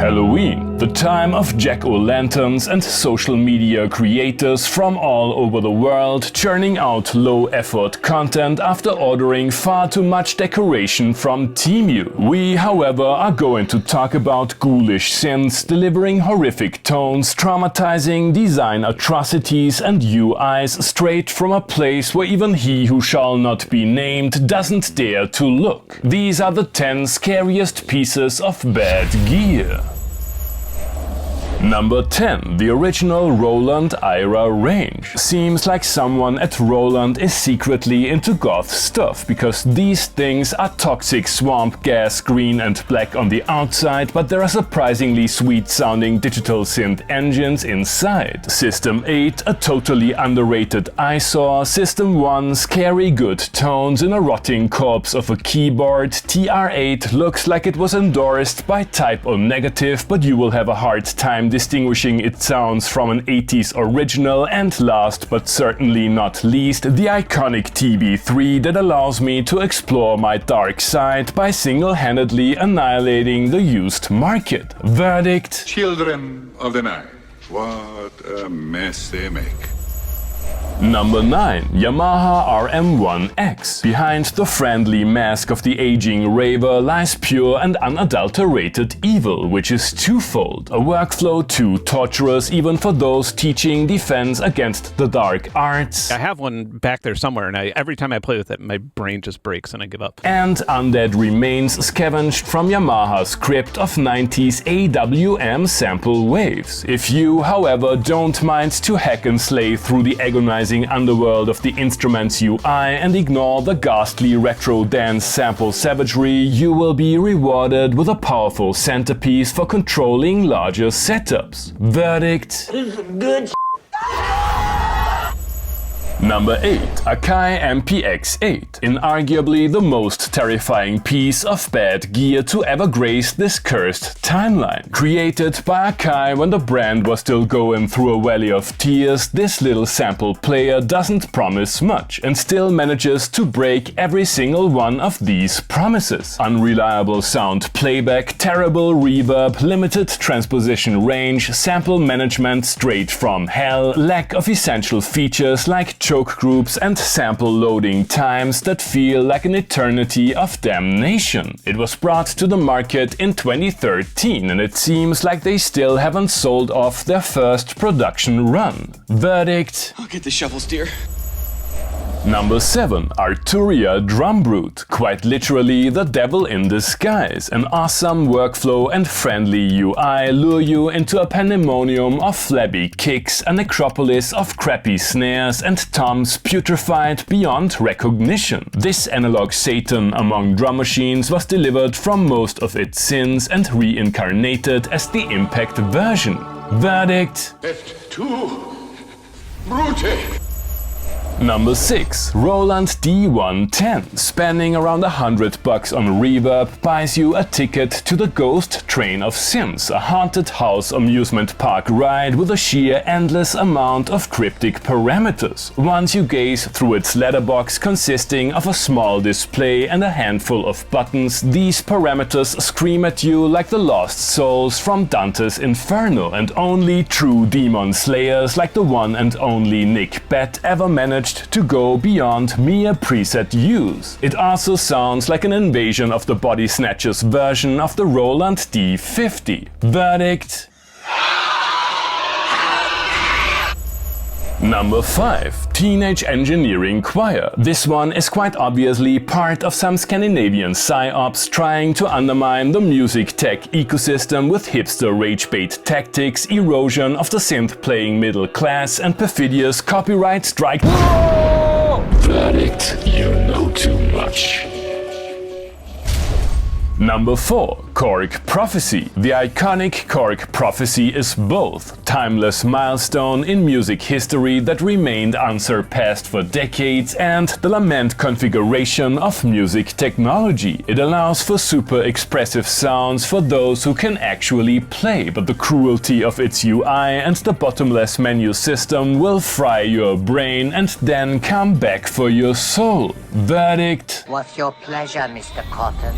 Halloween, the time of jack-o'-lanterns and social media creators from all over the world churning out low-effort content after ordering far too much decoration from Temu. We, however, are going to talk about ghoulish synths delivering horrific tones, traumatizing design atrocities and UIs straight from a place where even he who shall not be named doesn't dare to look. These are the 10 scariest pieces of bad gear. Number 10. The original Roland Aira range. Seems like someone at Roland is secretly into goth stuff, because these things are toxic swamp gas green and black on the outside, but there are surprisingly sweet sounding digital synth engines inside. System 8, a totally underrated eyesore. System 1, scary good tones in a rotting corpse of a keyboard. TR8 looks like it was endorsed by Type O Negative, but you will have a hard time distinguishing its sounds from an 80s original. And last but certainly not least, the iconic TB3 that allows me to explore my dark side by single-handedly annihilating the used market. Verdict: Children of the night. What a mess they make. Number 9. Yamaha RM1x. Behind the friendly mask of the aging raver lies pure and unadulterated evil, which is twofold. A workflow too torturous even for those teaching defense against the dark arts. I have one back there somewhere, and every time I play with it, my brain just breaks and I give up. And undead remains scavenged from Yamaha's crypt of 90s AWM sample waves. If you, however, don't mind to hack and slay through the agonizing underworld of the instrument's UI and ignore the ghastly retro dance sample savagery, you will be rewarded with a powerful centerpiece for controlling larger setups. Verdict: good. Number 8. Akai MPX8. Inarguably the most terrifying piece of bad gear to ever grace this cursed timeline. Created by Akai when the brand was still going through a valley of tears, this little sample player doesn't promise much and still manages to break every single one of these promises. Unreliable sound playback, terrible reverb, limited transposition range, sample management straight from hell, lack of essential features like choke groups and sample loading times that feel like an eternity of damnation. It was brought to the market in 2013 and it seems like they still haven't sold off their first production run. Verdict: I'll get the shovels, dear. Number 7. Arturia Drum Brute. Quite literally the devil in disguise. An awesome workflow and friendly UI lure you into a pandemonium of flabby kicks, a necropolis of crappy snares and toms putrefied beyond recognition. This analog Satan among drum machines was delivered from most of its sins and reincarnated as the Impact version. Verdict: F2 Brute. Number 6. Roland D110. Spending around $100 on reverb buys you a ticket to the Ghost Train of Synths, a haunted house amusement park ride with a sheer endless amount of cryptic parameters. Once you gaze through its letterbox consisting of a small display and a handful of buttons, these parameters scream at you like the lost souls from Dante's Inferno, and only true demon slayers like the one and only Nick Bett ever managed to go beyond mere preset use. It also sounds like an invasion of the Body Snatchers version of the Roland D50. Verdict: Number 5. Teenage Engineering Choir. This one is quite obviously part of some Scandinavian psyops trying to undermine the music tech ecosystem with hipster rage bait tactics, erosion of the synth playing middle class and perfidious copyright strike. Verdict: you know too much. Number 4. Korg Prophecy. The iconic Korg Prophecy is both timeless milestone in music history that remained unsurpassed for decades and the lament configuration of music technology. It allows for super expressive sounds for those who can actually play, but the cruelty of its UI and the bottomless menu system will fry your brain and then come back for your soul. Verdict: What's your pleasure, Mr. Cotton?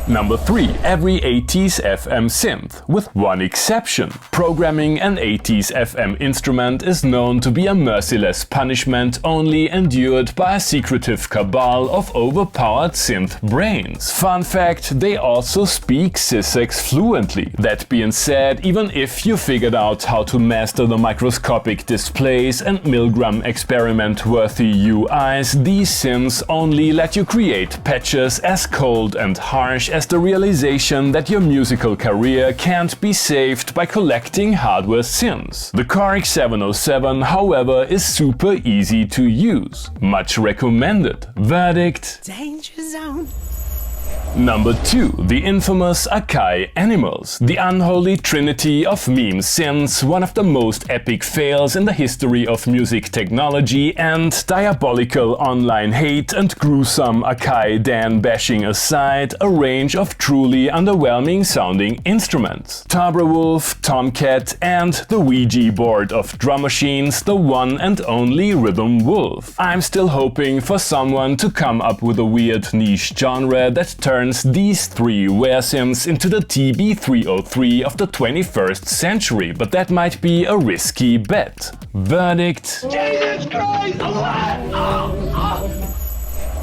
Number 3. Every 80s FM synth, with one exception. Programming an 80s FM instrument is known to be a merciless punishment only endured by a secretive cabal of overpowered synth brains. Fun fact, they also speak Sussex fluently. That being said, even if you figured out how to master the microscopic displays and Milgram experiment-worthy UIs, these synths only let you create patches as cold and harsh as the realization that your musical career can't be saved by collecting hardware synths. The Korg 707, however, is super easy to use. Much recommended. Verdict: Danger zone. Number 2. The infamous Akai Animals, the unholy trinity of meme synths, one of the most epic fails in the history of music technology, and diabolical online hate and gruesome Akai Dan bashing aside, a range of truly underwhelming sounding instruments. Tarbrewolf, Tomcat and the Ouija board of drum machines, the one and only Rhythm Wolf. I'm still hoping for someone to come up with a weird niche genre that turns these three ware synths into the TB303 of the 21st century, but that might be a risky bet. Verdict: Jesus Christ!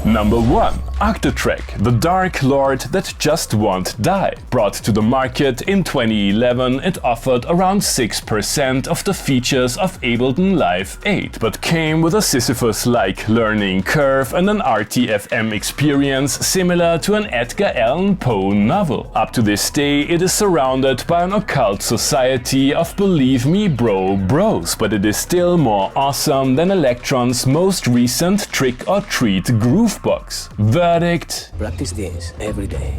Number 1. Octatrack, the Dark Lord that just won't die. Brought to the market in 2011, it offered around 6% of the features of Ableton Live 8, but came with a Sisyphus-like learning curve and an RTFM experience similar to an Edgar Allan Poe novel. Up to this day, it is surrounded by an occult society of believe me bros, but it is still more awesome than Electron's most recent Trick or Treat Groovebox. Verdict: Practice this every day.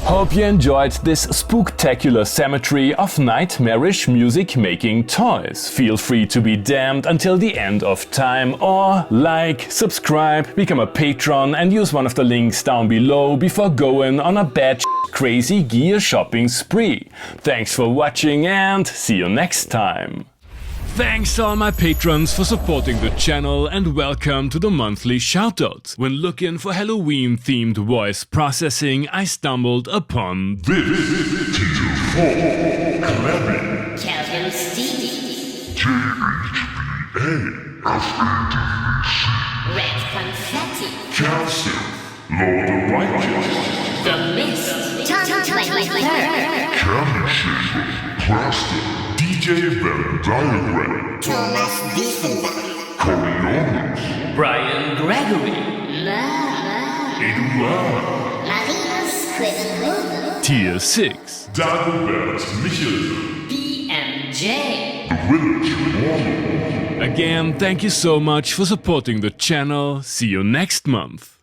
Hope you enjoyed this spooktacular cemetery of nightmarish music-making toys. Feel free to be damned until the end of time, or like, subscribe, become a patron and use one of the links down below before going on a bad crazy gear shopping spree. Thanks for watching and see you next time. Thanks to all my patrons for supporting the channel, and welcome to the monthly shoutouts. When looking for Halloween-themed voice processing, I stumbled upon This Tier 4 Clapping Calvin Stevie, JHBA Red Confetti, Calcium Lord of Righteous The Mist, Cannon Shaper Plaster DJ Venn Diagram Thomas Dieselbach, Coriolis Brian Gregory, Eduard Maria Scriven, Tier 6. Dagobert Michelsen BMJ, The Village Warlord Again, thank you so much for supporting the channel. See you next month.